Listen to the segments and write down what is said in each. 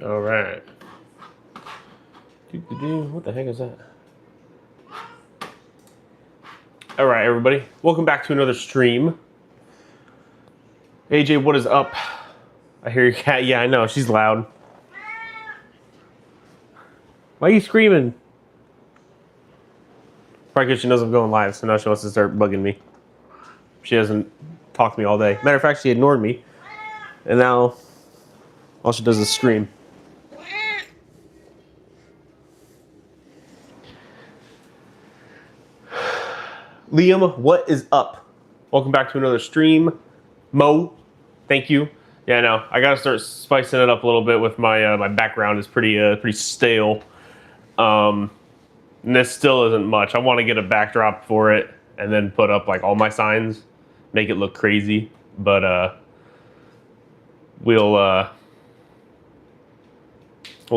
All right. What the heck is that? All right, everybody. Welcome back to another stream. AJ, what is up? I hear your cat. Yeah, I know. She's loud. Why are you screaming? Probably because she knows I'm going live, so now she wants to start bugging me. She hasn't talked to me all day. Matter of fact, she ignored me. And now all she does is scream. Liam, what is up? Welcome back to another stream. Mo, thank you. Yeah, I know. I gotta start spicing it up a little bit with my my background is pretty stale. And this still isn't much. I want to get a backdrop for it and then put up like all my signs, make it look crazy. But we'll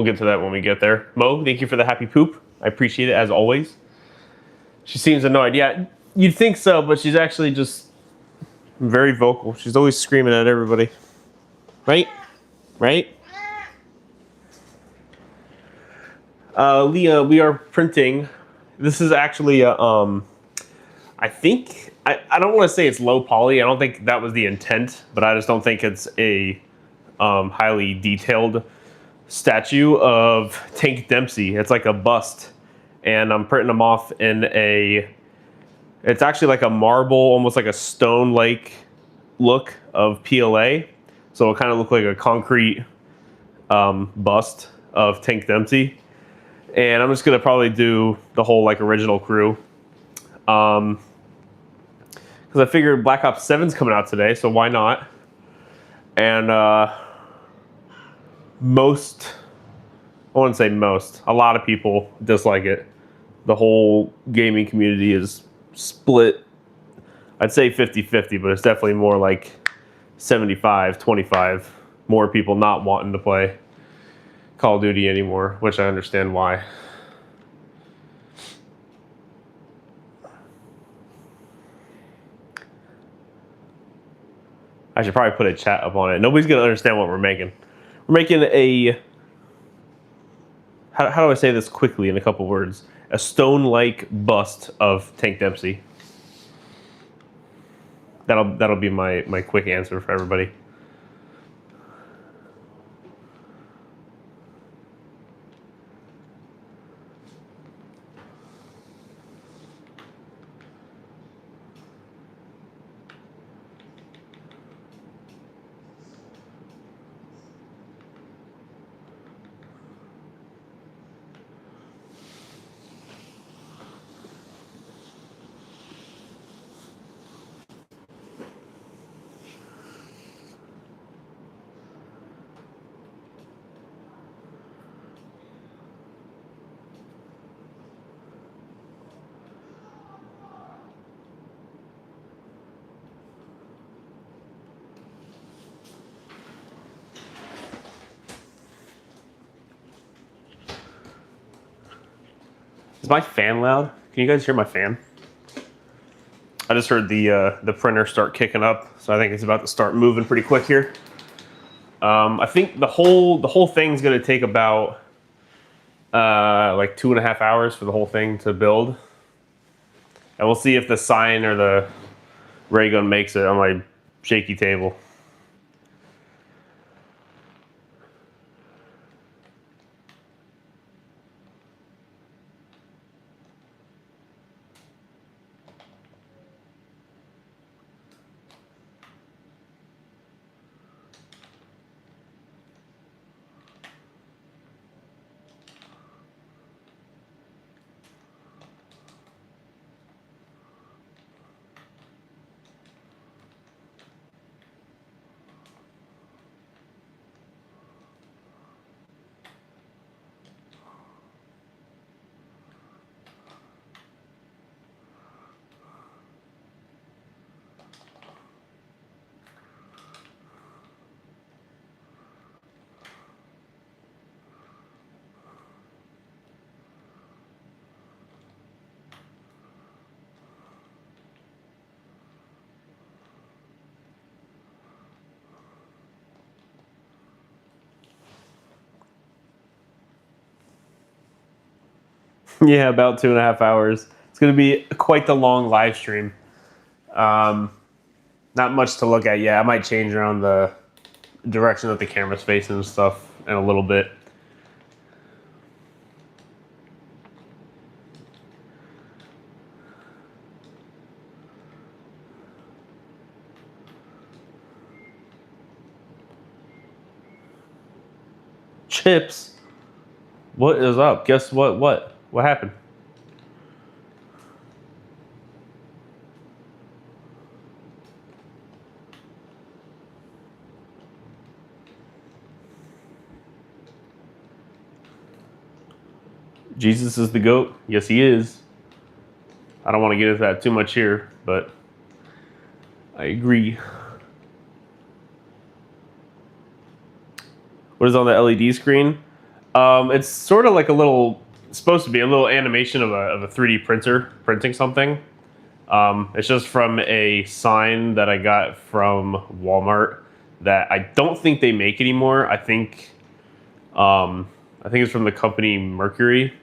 get to that when we get there. Mo, thank you for the happy poop. I appreciate it as always. She seems annoyed. Yeah, you'd think so, but she's actually just very vocal. She's always screaming at everybody. Right? Right? Leah, we are printing. This is actually I think I don't want to say it's low poly. I don't think that was the intent, but I just don't think it's a highly detailed statue of Tank Dempsey. It's like a bust, and I'm printing them off in a. It's actually like a marble, almost like a stone-like look of PLA. So it'll kind of look like a concrete bust of Tank Dempsey. And I'm just gonna probably do the whole like original crew. Because I figured Black Ops 7's coming out today, so why not? And most, I wouldn't say most, a lot of people dislike it. The whole gaming community is split. I'd say 50-50, but it's definitely more like 75-25. More people not wanting to play Call of Duty anymore, which I understand why. I should probably put a chat up on it. Nobody's going to understand what we're making. We're making a... How do I say this quickly in a couple words? A stone-like bust of Tank Dempsey. That'll be my quick answer for everybody. Is my fan loud? Can you guys hear my fan? I just heard the printer start kicking up, so I think it's about to start moving pretty quick here. I think the whole thing's gonna take about like 2.5 hours for the whole thing to build, and we'll see if the sign or the ray gun makes it on my shaky table. Yeah, about 2.5 hours. It's going to be quite the long live stream. Not much to look at yet. I might change around the direction that the camera's facing and stuff in a little bit. Chips? What is up? Guess what? What happened? Jesus is the GOAT. Yes, he is. I don't want to get into that too much here, but I agree. What is on the LED screen? It's sort of like a little, supposed to be a little animation of a 3D printer printing something. It's just from a sign that I got from Walmart that I don't think they make anymore. I think it's from the company Mercury.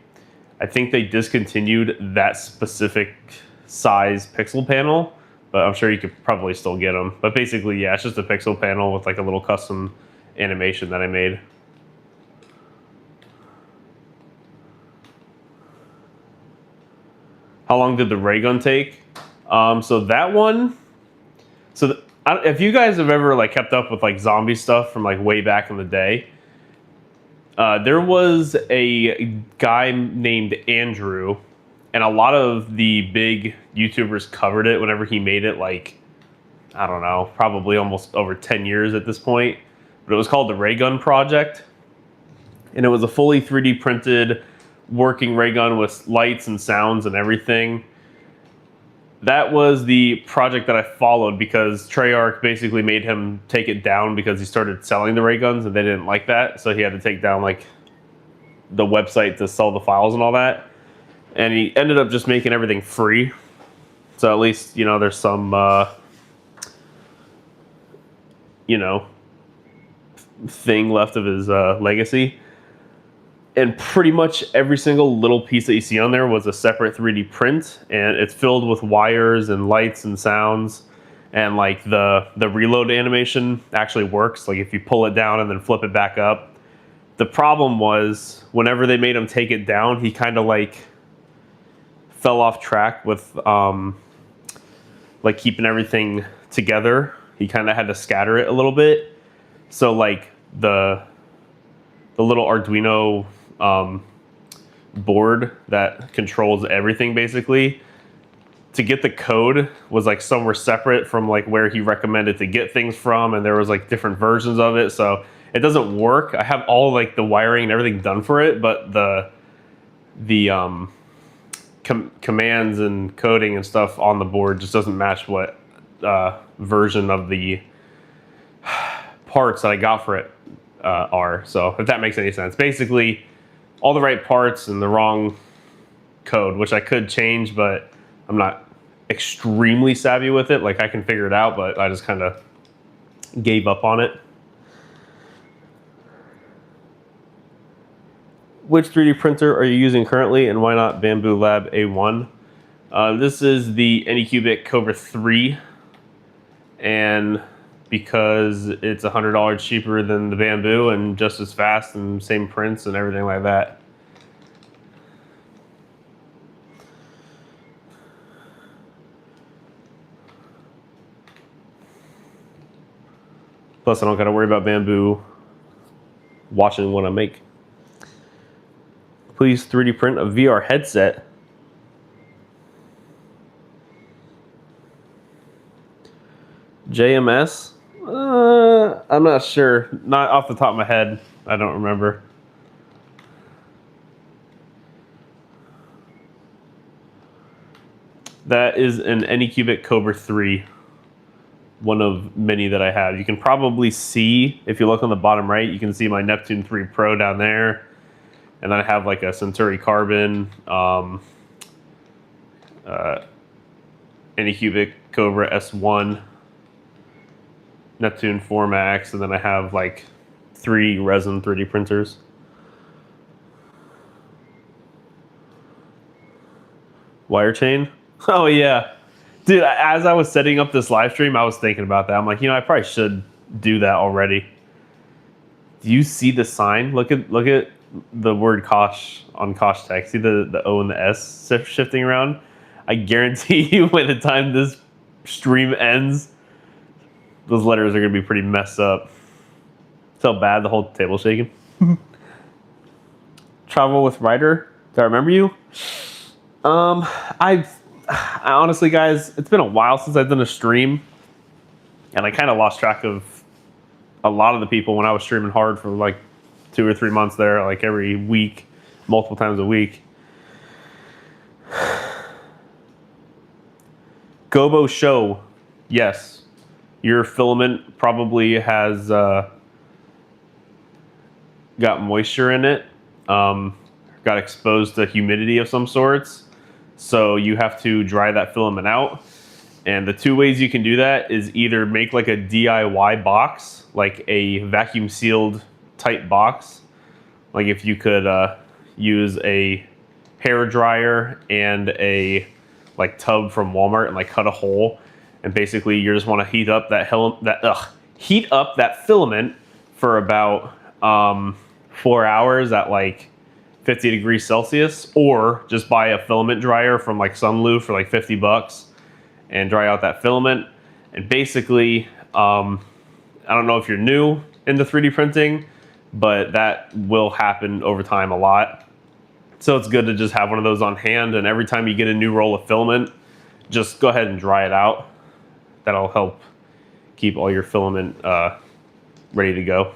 I think they discontinued that specific size pixel panel, but I'm sure you could probably still get them. But basically, yeah, it's just a pixel panel with like a little custom animation that I made. How long did the ray gun take? So that one, if you guys have ever like kept up with like zombie stuff from like way back in the day, there was a guy named Andrew, and a lot of the big YouTubers covered it whenever he made it, like, I don't know, probably almost over 10 years at this point. But it was called the Ray Gun Project. And it was a fully 3D printed working ray gun with lights and sounds and everything. That was the project that I followed because Treyarch basically made him take it down because he started selling the ray guns and they didn't like that. So he had to take down like the website to sell the files and all that. And he ended up just making everything free. So at least, you know, there's some, you know, thing left of his legacy. And pretty much every single little piece that you see on there was a separate 3D print, and it's filled with wires and lights and sounds. And like the reload animation actually works. Like if you pull it down and then flip it back up. The problem was whenever they made him take it down, he kind of like fell off track with like keeping everything together. He kind of had to scatter it a little bit. So like the little Arduino board that controls everything basically, to get the code was like somewhere separate from like where he recommended to get things from, and there was like different versions of it, so it doesn't work. I have all like the wiring and everything done for it, but the commands and coding and stuff on the board just doesn't match what version of the parts that I got for it are. So if that makes any sense, basically all the right parts and the wrong code, which I could change, but I'm not extremely savvy with it. Like I can figure it out, but I just kind of gave up on it. Which 3D printer are you using currently, and why not Bamboo Lab A1? This is the Anycubic Cobra 3, and because it's $100 cheaper than the Bamboo and just as fast and same prints and everything like that. Plus, I don't got to worry about Bamboo watching what I make. Please 3D print a VR headset. JMS? I'm not sure. Not off the top of my head. I don't remember. That is an Anycubic Cobra 3. One of many that I have. You can probably see, if you look on the bottom right, you can see my Neptune 3 Pro down there. And then I have like a Centauri Carbon, Anycubic Cobra S1, Neptune 4 Max, and then I have like 3 resin 3D printers. Wire chain? Oh yeah. Dude, as I was setting up this live stream, I was thinking about that. I'm like, I probably should do that already. Do you see the sign? Look at the word Kosh on Kosh tech. See the O and the S shifting around? I guarantee you when the time this stream ends, those letters are gonna be pretty messed up. So bad the whole table's shaking. Travel with Ryder. Do I remember you? I honestly, guys, it's been a while since I've done a stream, and I kind of lost track of a lot of the people when I was streaming hard for like 2 or 3 months there, like every week, multiple times a week. Gobo Show, yes. Your filament probably has got moisture in it, got exposed to humidity of some sorts. So you have to dry that filament out. And the 2 ways you can do that is either make like a DIY box, like a vacuum sealed type box. Like if you could use a hair dryer and a like tub from Walmart and like cut a hole, and basically you just want to heat up that filament for about 4 hours at like 50 degrees Celsius, or just buy a filament dryer from like Sunlu for like $50 and dry out that filament. And basically, I don't know if you're new into 3D printing, but that will happen over time a lot. So it's good to just have one of those on hand, and every time you get a new roll of filament, just go ahead and dry it out. That'll help keep all your filament ready to go.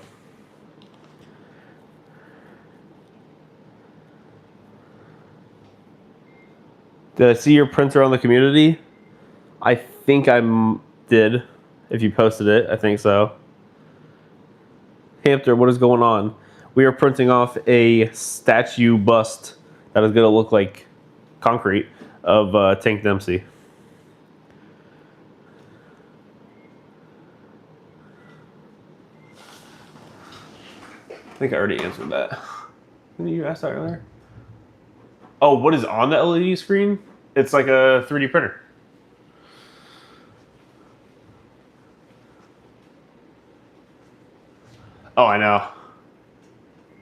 Did I see your printer on the community? I think I did. If you posted it, I think so. Hamster, what is going on? We are printing off a statue bust that is going to look like concrete of Tank Dempsey. I think I already answered that. Didn't you ask that earlier? Oh, what is on the LED screen? It's like a 3D printer. Oh, I know.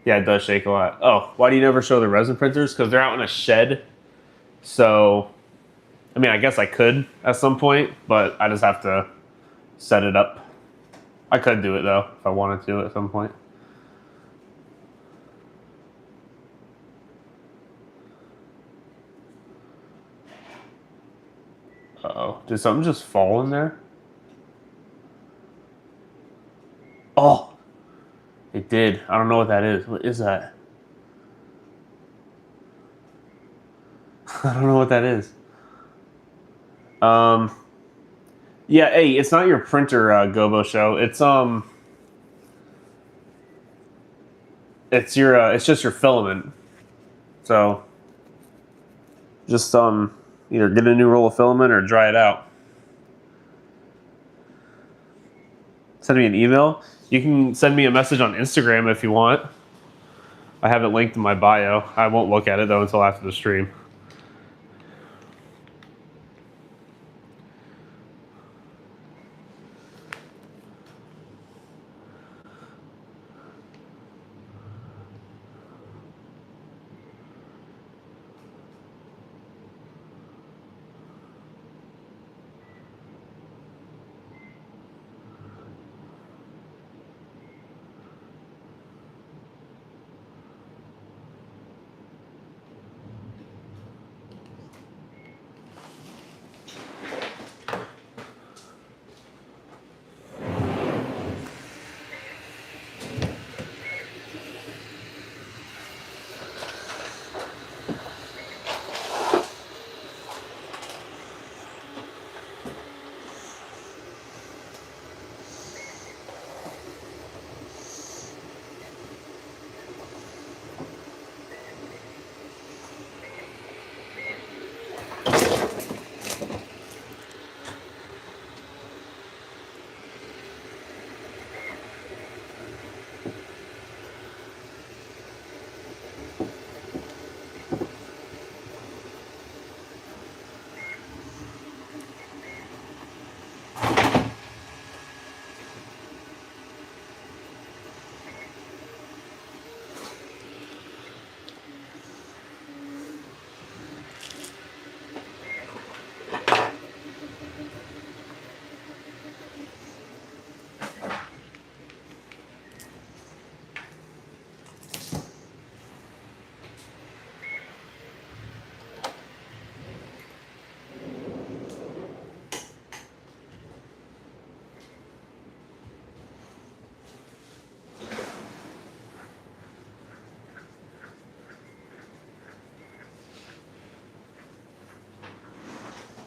Yeah, it does shake a lot. Oh, why do you never show the resin printers? Because they're out in a shed. So, I mean, I guess I could at some point, but I just have to set it up. I could do it, though, if I wanted to at some point. Uh-oh. Did something just fall in there? Oh! It did. I don't know what that is. What is that? I don't know what that is. Yeah, hey, it's not your printer, Gobo Show. It's it's just your filament. So, just either get a new roll of filament or dry it out. Send me an email. You can send me a message on Instagram if you want. I have it linked in my bio. I won't look at it though until after the stream.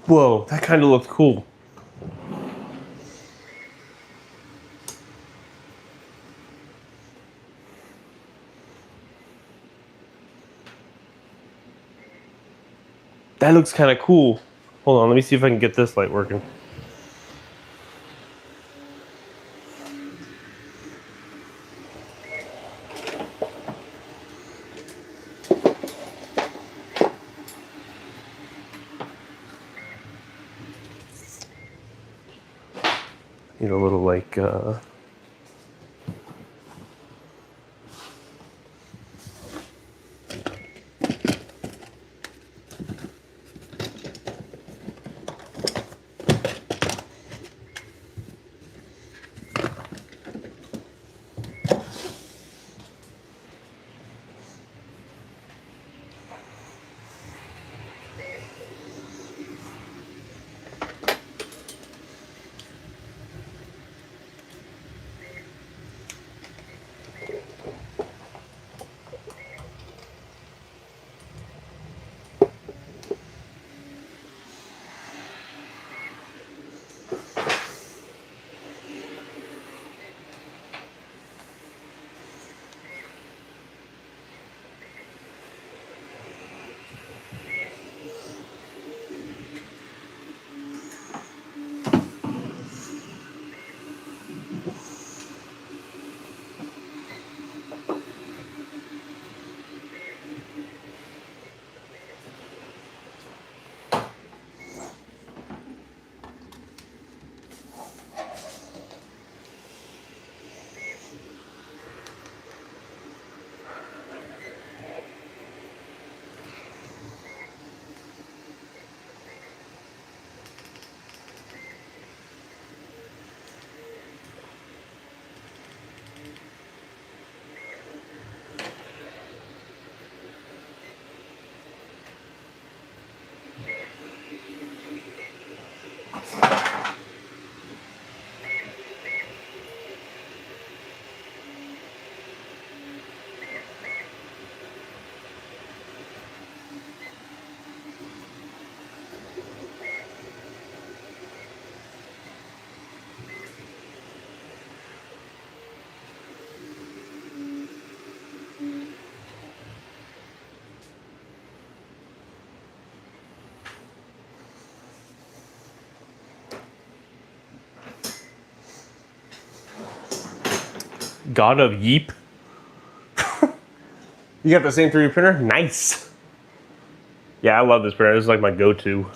Whoa, that kind of looked cool. That looks kind of cool. Hold on, let me see if I can get this light working. Need a little like God of Yeep. You got the same 3D printer? Nice. Yeah, I love this printer. This is like my go-to.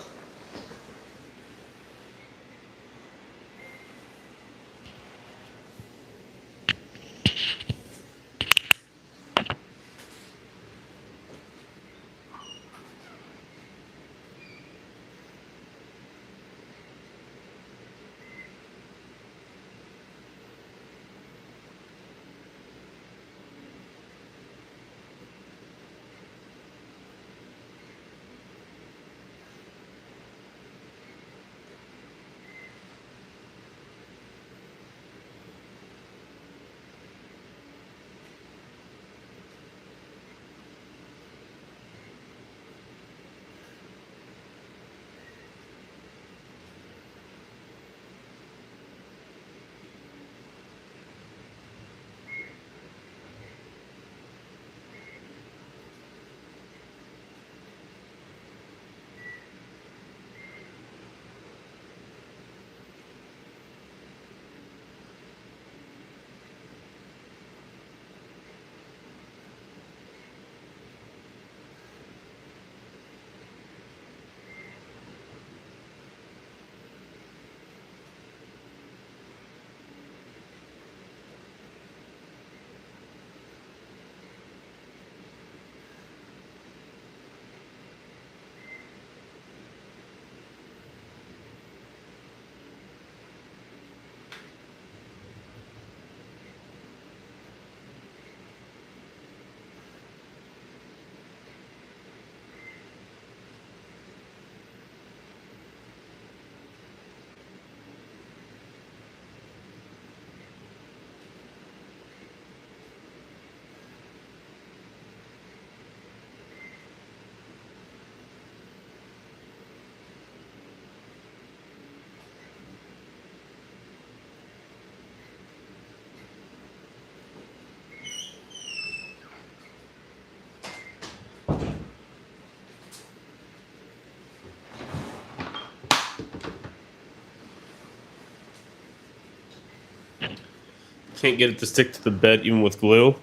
Can't get it to stick to the bed even with glue.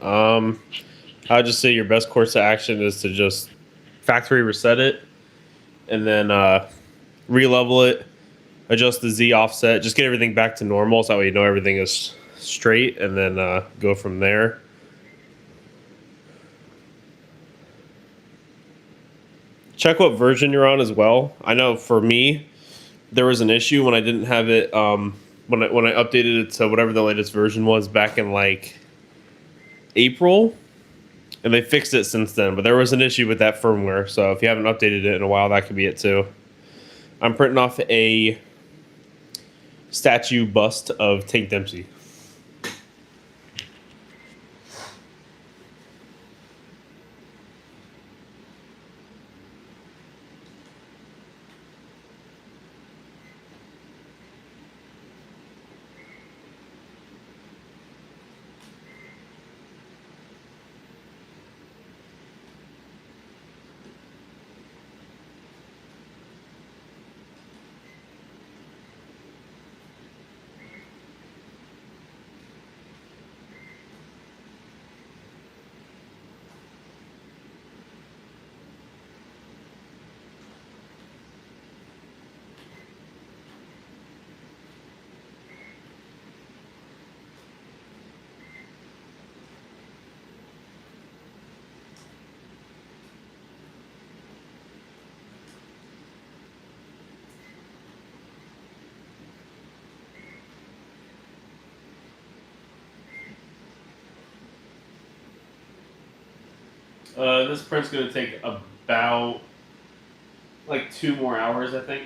I'd just say your best course of action is to just factory reset it and then re-level it, adjust the Z offset, just get everything back to normal so that way you know everything is straight, and then go from there. Check what version you're on as well. I know for me, there was an issue when I didn't have it, when I updated it to whatever the latest version was back in like April, and they fixed it since then. But there was an issue with that firmware, so if you haven't updated it in a while, that could be it too. I'm printing off a statue bust of Tank Dempsey. This print's going to take about like 2 more hours, I think.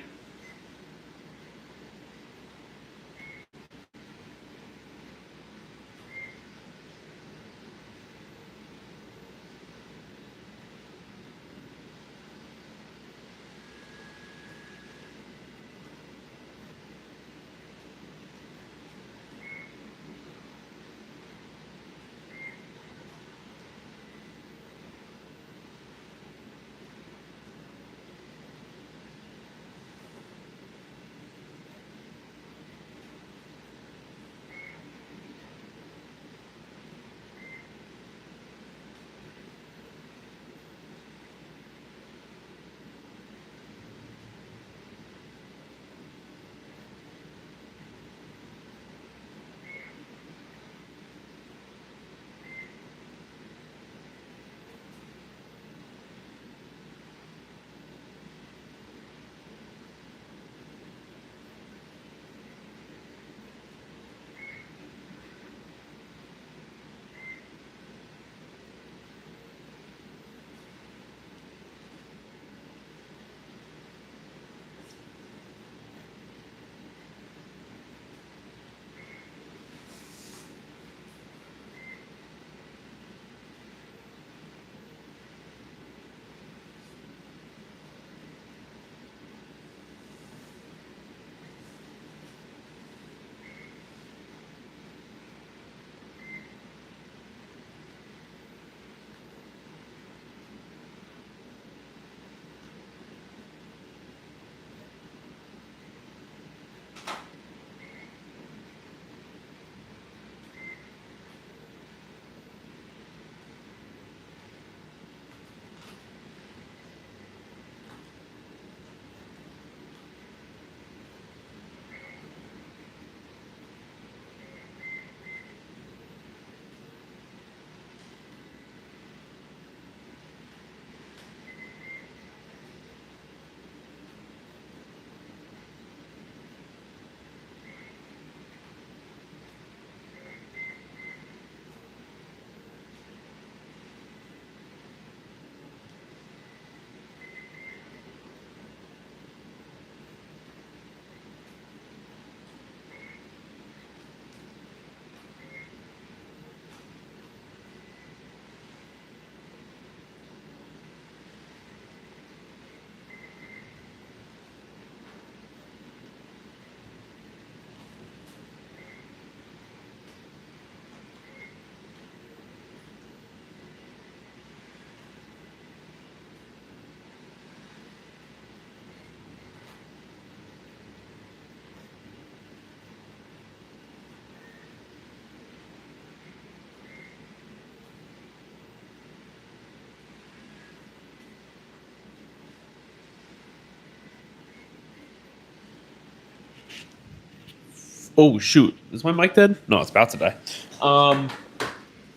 Oh shoot, is my mic dead? No, it's about to die.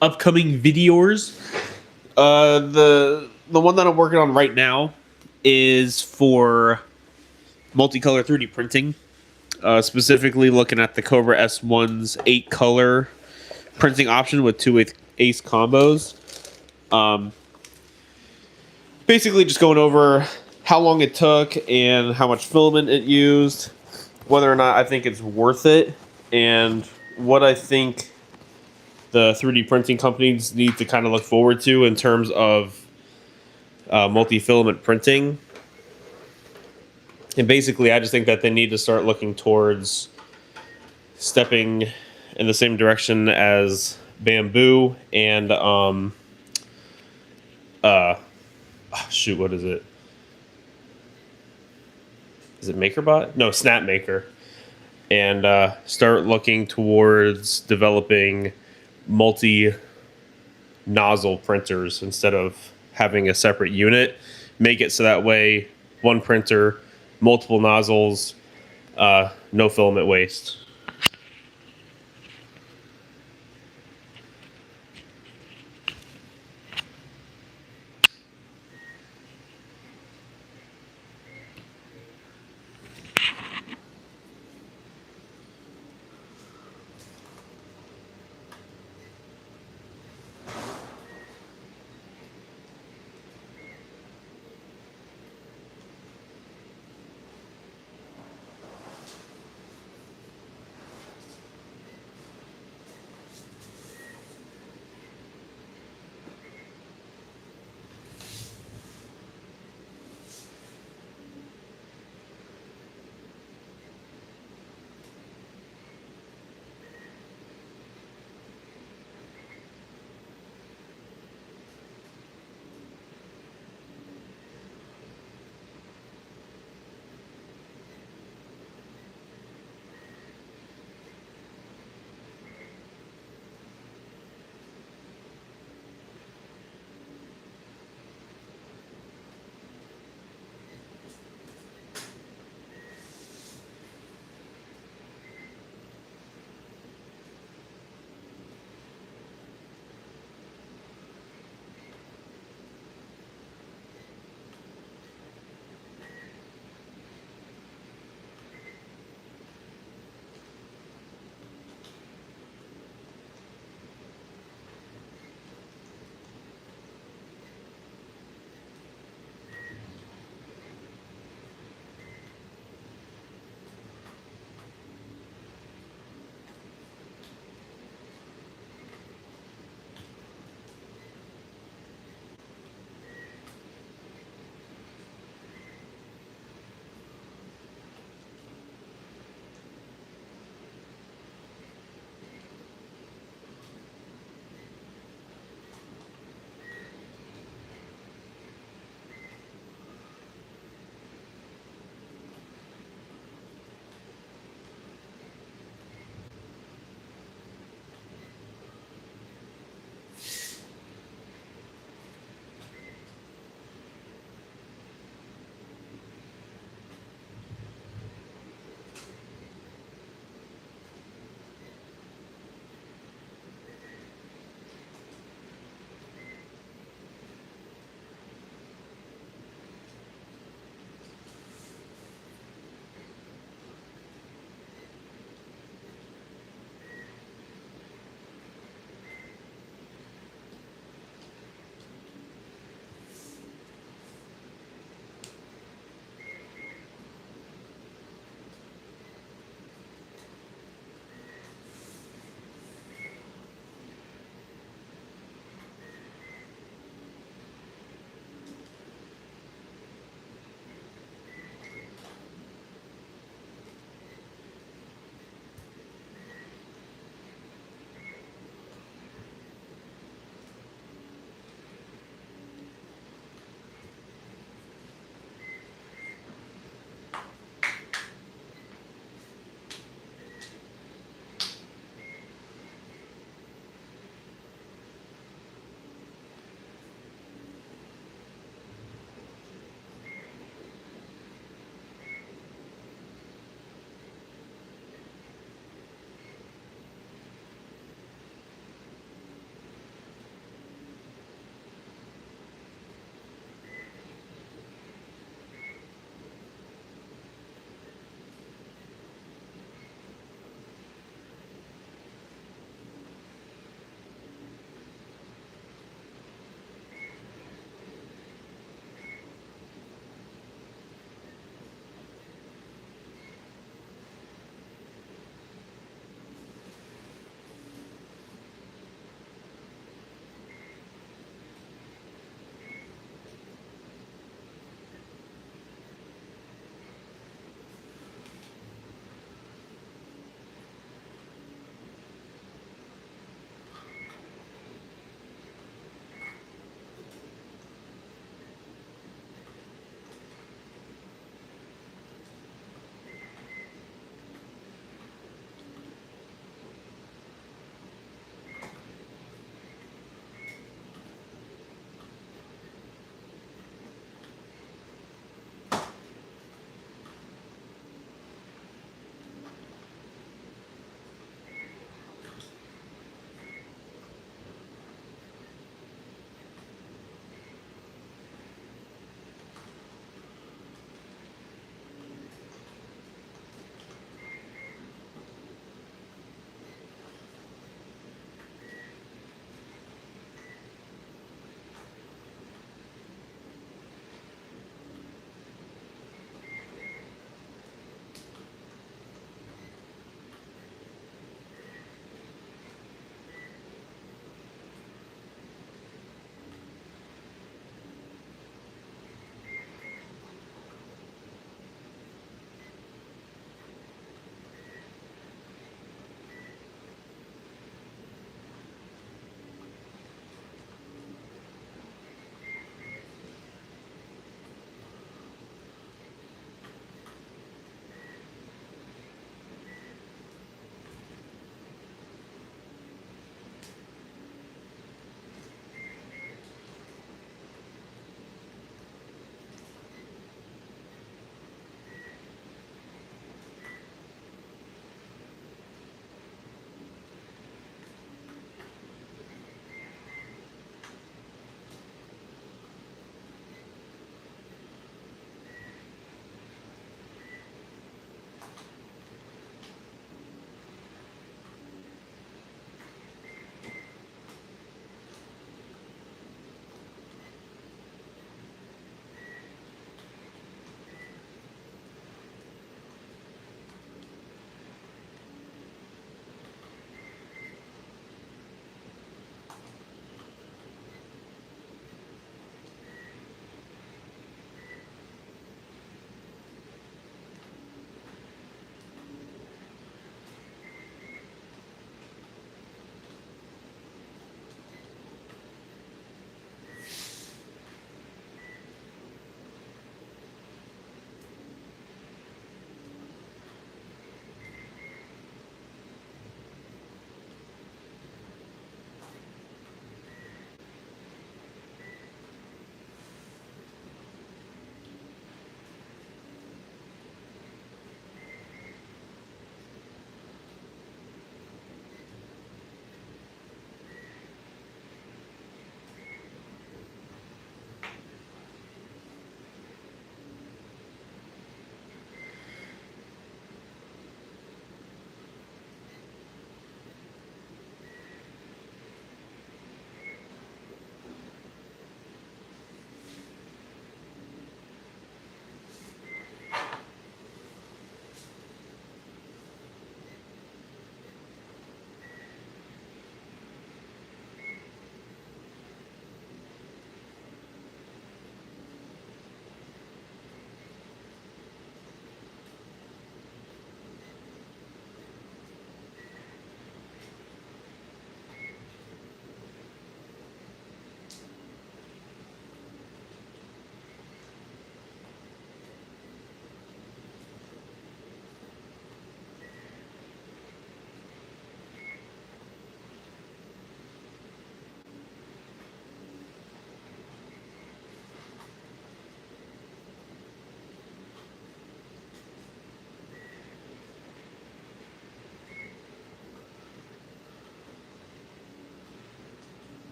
Upcoming videos. The one that I'm working on right now is for multicolor 3D printing. Specifically looking at the Cobra S1's 8-color printing option with two ace combos. Basically just going over how long it took and how much filament it used, whether or not I think it's worth it, and what I think the 3D printing companies need to kind of look forward to in terms of multi-filament printing. And basically, I just think that they need to start looking towards stepping in the same direction as Bamboo and shoot, what is it? Is it MakerBot? No, SnapMaker. And start looking towards developing multi-nozzle printers instead of having a separate unit. Make it so that way one printer, multiple nozzles, no filament waste.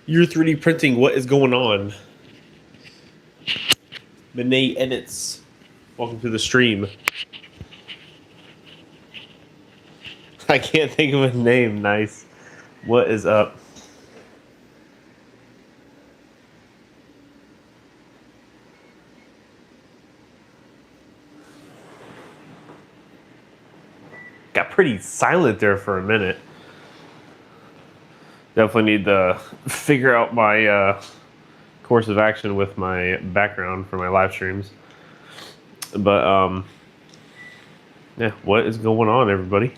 You're 3D printing. What is going on? Benet Edits. Welcome to the stream. I can't think of a name. Nice. What is up? Got pretty silent there for a minute. Definitely need to figure out my course of action with my background for my live streams. But yeah, what is going on, everybody?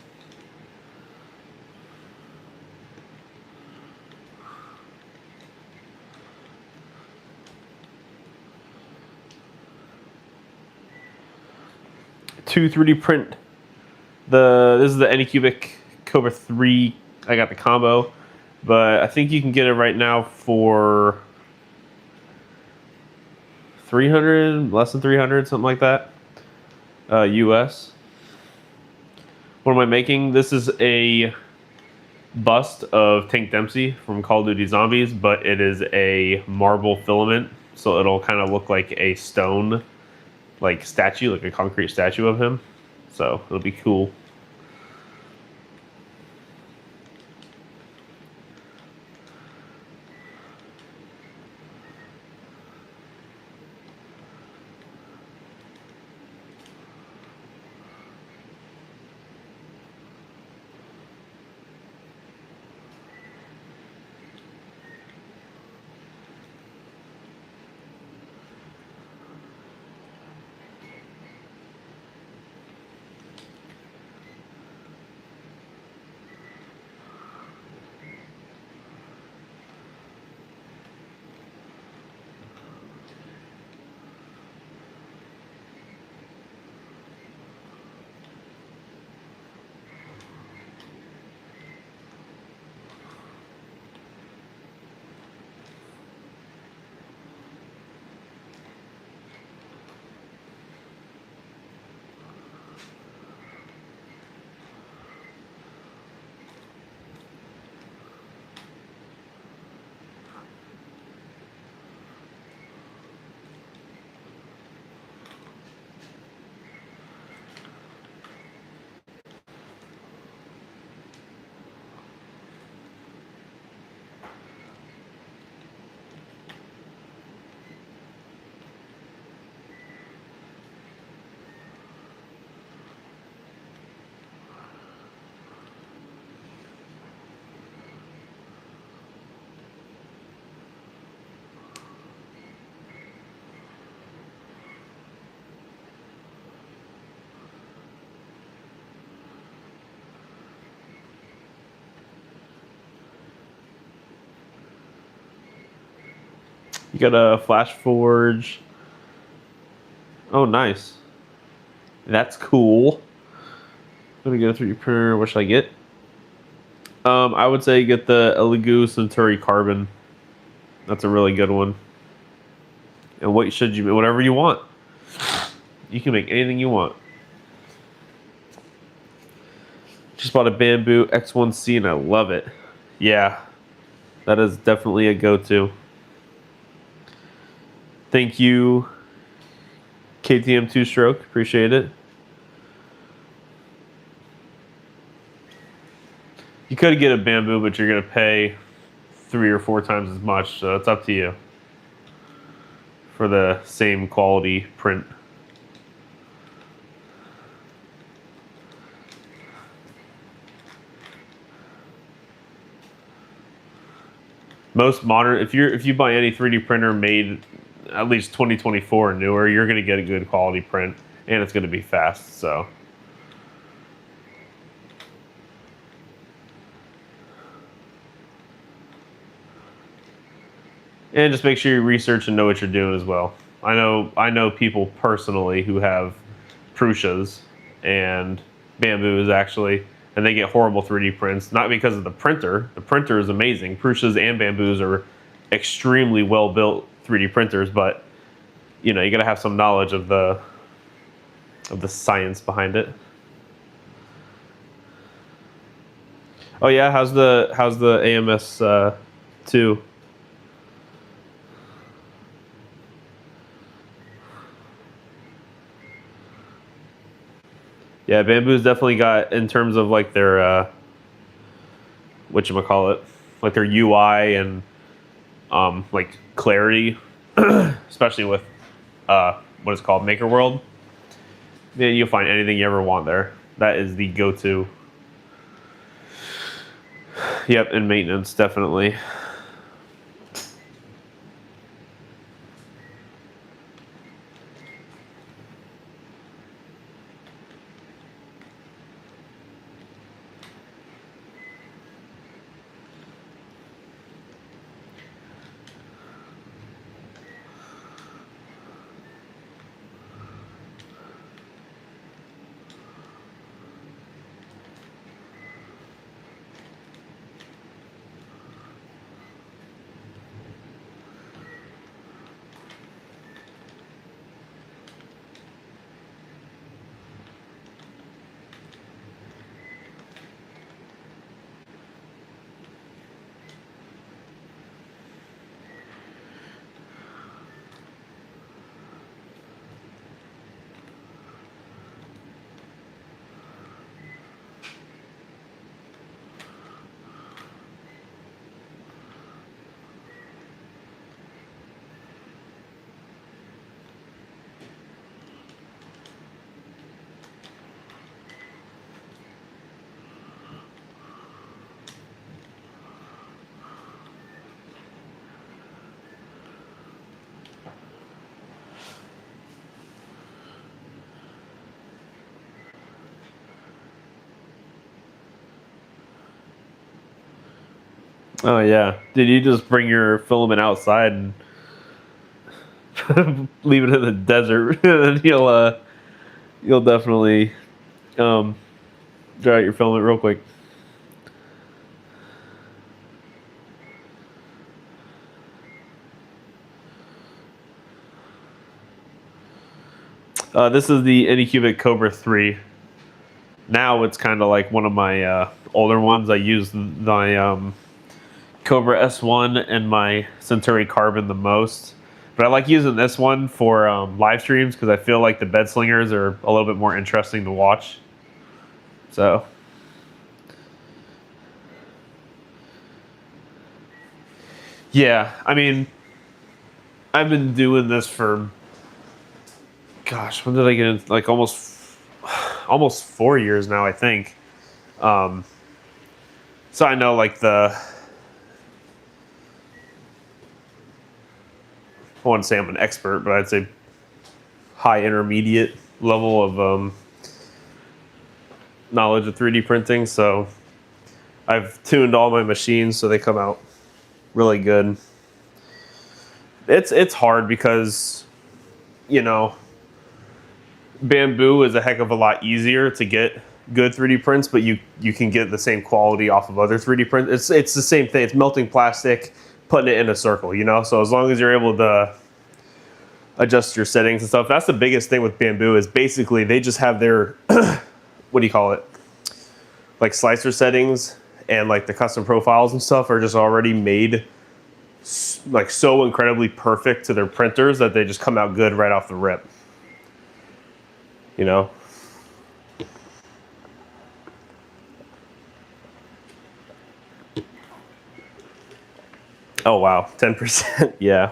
To 3D print this is the Anycubic Cobra 3. I got the combo, but I think you can get it right now for 300, less than 300, something like that. US. What am I making? This is a bust of Tank Dempsey from Call of Duty Zombies, but it is a marble filament, so it'll kind of look like a stone, like statue, like a concrete statue of him. So it'll be cool. You got a Flash Forge. Oh, nice. That's cool. I'm gonna go through your printer. What should I get? I would say get the Elegoo Centauri Carbon. That's a really good one. And what should you? Whatever you want. You can make anything you want. Just bought a Bamboo X1C and I love it. Yeah, that is definitely a go-to. Thank you, KTM 2-stroke. Appreciate it. You could get a Bamboo, but you're going to pay 3 or 4 times as much, so it's up to you for the same quality print. Most modern, if you buy any 3D printer made at least 2024 or newer, you're going to get a good quality print, and it's going to be fast. So, and just make sure you research and know what you're doing as well. I know people personally who have Prussias and Bamboos actually, and they get horrible 3D prints, not because of the printer. The printer is amazing. Prussias and Bamboos are extremely well built 3D printers, but you know, you got to have some knowledge of the science behind it. Oh yeah, how's the AMS 2? Yeah, Bamboo's definitely got, in terms of like their whatchamacallit, like their UI and like clarity, especially with what is called Maker World. Man, you'll find anything you ever want there. That is the go-to. Yep, and maintenance definitely. Oh yeah. Did you just bring your filament outside and leave it in the desert? And you'll definitely um, dry out your filament real quick. This is the Anycubic Cobra 3. Now it's kind of like one of my older ones. I use my Cobra S1 and my Centauri Carbon the most. But I like using this one for live streams because I feel like the bed slingers are a little bit more interesting to watch. So, yeah, I mean, I've been doing this for, gosh, when did I get in? Like almost 4 years now, I think. Um, so I know like I wouldn't say I'm an expert, but I'd say high intermediate level of knowledge of 3D printing. So I've tuned all my machines so they come out really good. It's hard because, you know, Bamboo is a heck of a lot easier to get good 3D prints, but you can get the same quality off of other 3D prints. It's the same thing. It's melting plastic, putting it in a circle, you know? So as long as you're able to adjust your settings and stuff, that's the biggest thing with Bamboo is basically they just have their, what do you call it? Like slicer settings and like the custom profiles and stuff are just already made like so incredibly perfect to their printers that they just come out good right off the rip. You know? Oh wow, 10%. Yeah.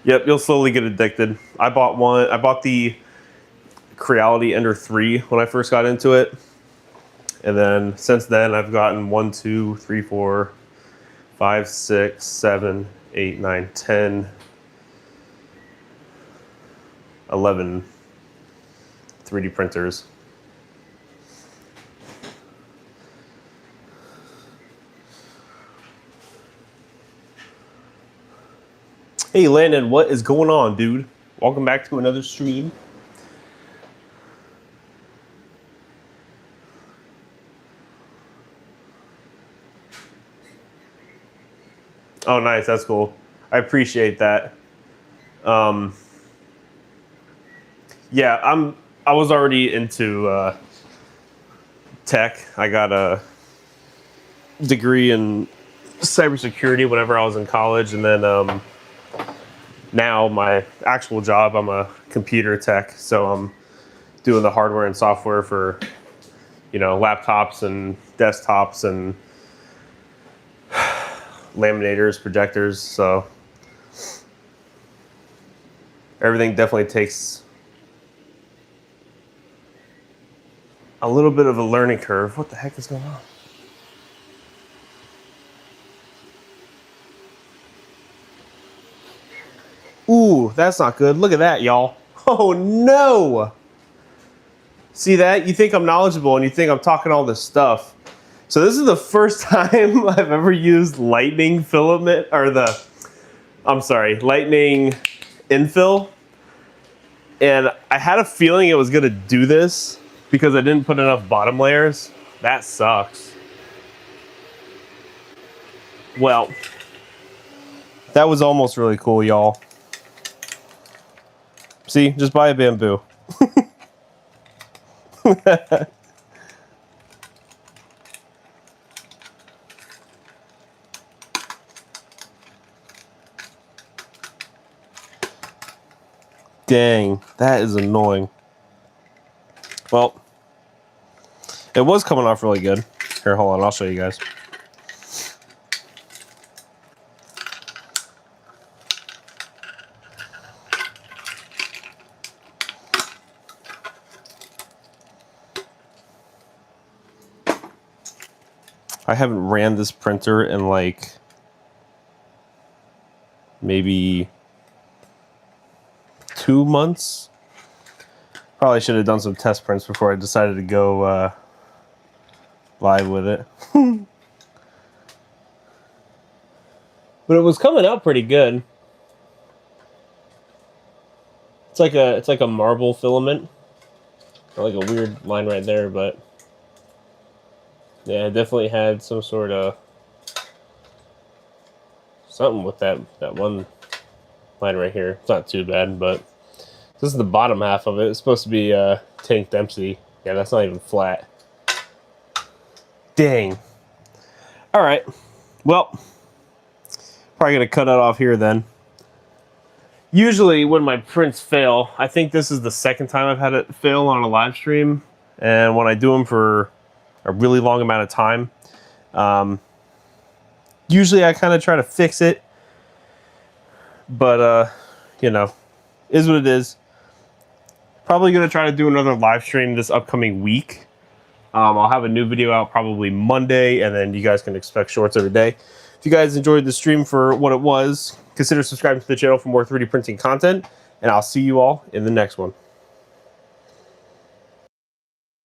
Yep, you'll slowly get addicted. I bought the Creality Ender 3 when I first got into it. And then since then I've gotten 1, 2, 3, 4, 5, 6, 7, 8, 9, 10, 11 3D printers. Hey Landon, what is going on, dude? Welcome back to another stream. Oh, nice. That's cool. I appreciate that. Yeah, I was already into tech. I got a degree in cybersecurity whenever I was in college, and then now my actual job, I'm a computer tech, so I'm doing the hardware and software for, you know, laptops and desktops and laminators, projectors, so everything definitely takes a little bit of a learning curve. What the heck is going on? Ooh, that's not good. Look at that, y'all. Oh no! See that? You think I'm knowledgeable and you think I'm talking all this stuff. So this is the first time I've ever used lightning filament, or lightning infill. And I had a feeling it was gonna do this because I didn't put enough bottom layers. That sucks. Well, that was almost really cool, y'all. See, just buy a bamboo. Dang, that is annoying. Well, it was coming off really good. Here, hold on, I'll show you guys. I haven't ran this printer in like maybe 2 months. Probably should have done some test prints before I decided to go live with it. But it was coming out pretty good. It's like a marble filament. Like a weird line right there, but yeah, it definitely had some sort of something with that one line right here. It's not too bad, but this is the bottom half of it. It's supposed to be Tank Dempsey. Yeah, that's not even flat. Dang. All right. Well, probably gonna cut it off here then. Usually when my prints fail, I think this is the second time I've had it fail on a live stream, and when I do them for a really long amount of time, usually I kind of try to fix it, but you know, is what it is. Probably gonna try to do another live stream this upcoming week. I'll have a new video out probably Monday, and then you guys can expect shorts every day. If you guys enjoyed the stream for what it was, consider subscribing to the channel for more 3D printing content, and I'll see you all in the next one.